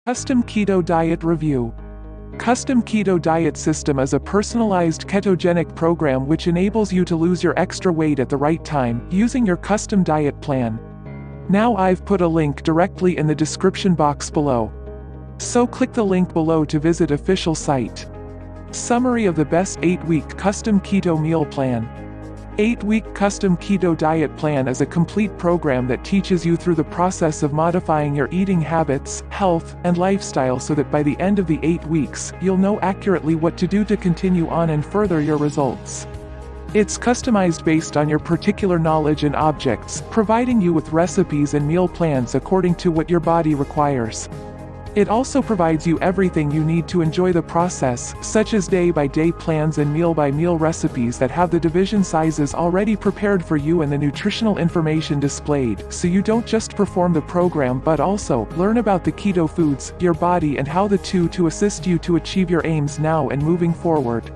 Custom Keto Diet Review. Custom Keto Diet System is a personalized ketogenic program which enables you to lose your extra weight at the right time, using your custom diet plan. Now I've put a link directly in the description box below. So click the link below to visit official site. Summary of the best 8-week custom keto meal plan. 8-week custom keto diet plan is a complete program that teaches you through the process of modifying your eating habits, health, and lifestyle so that by the end of the 8 weeks, you'll know accurately what to do to continue on and further your results. It's customized based on your particular knowledge and objects, providing you with recipes and meal plans according to what your body requires. It also provides you everything you need to enjoy the process, such as day-by-day plans and meal-by-meal recipes that have the division sizes already prepared for you and the nutritional information displayed, so you don't just perform the program but also learn about the keto foods, your body and how the two to assist you to achieve your aims now and moving forward.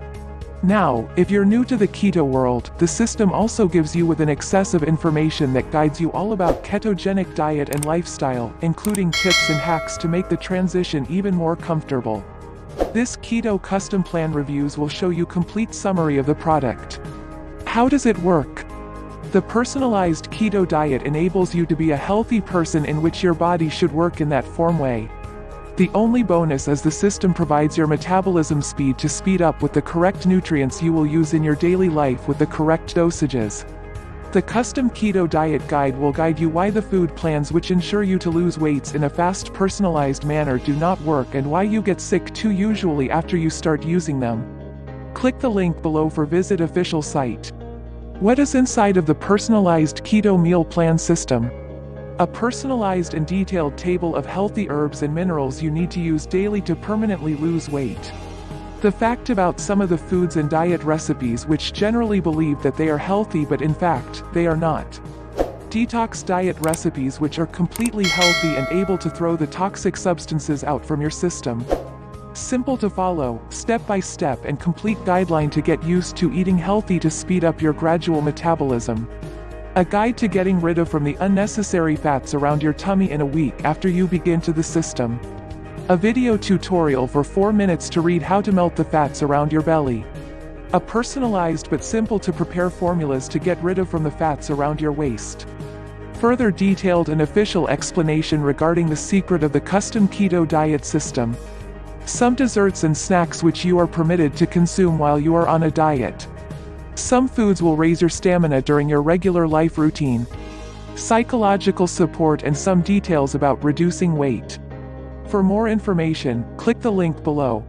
Now, if you're new to the keto world, the system also gives you with an excess of information that guides you all about ketogenic diet and lifestyle, including tips and hacks to make the transition even more comfortable. This keto custom plan reviews will show you complete summary of the product. How does it work? The personalized keto diet enables you to be a healthy person in which your body should work in that form way. The only bonus is the system provides your metabolism speed to speed up with the correct nutrients you will use in your daily life with the correct dosages. The custom keto diet guide will guide you why the food plans which ensure you to lose weights in a fast personalized manner do not work and why you get sick too usually after you start using them. Click the link below for visit official site. What is inside of the personalized keto meal plan system? A personalized and detailed table of healthy herbs and minerals you need to use daily to permanently lose weight. The fact about some of the foods and diet recipes which generally believe that they are healthy but in fact, they are not. Detox diet recipes which are completely healthy and able to throw the toxic substances out from your system. Simple to follow, step-by-step and complete guideline to get used to eating healthy to speed up your gradual metabolism. A guide to getting rid of from the unnecessary fats around your tummy in a week after you begin to the system. A video tutorial for 4 minutes to read how to melt the fats around your belly. A personalized but simple to prepare formulas to get rid of from the fats around your waist. Further detailed and official explanation regarding the secret of the custom keto diet system. Some desserts and snacks which you are permitted to consume while you are on a diet. Some foods will raise your stamina during your regular life routine. Psychological support and some details about reducing weight. For more information, click the link below.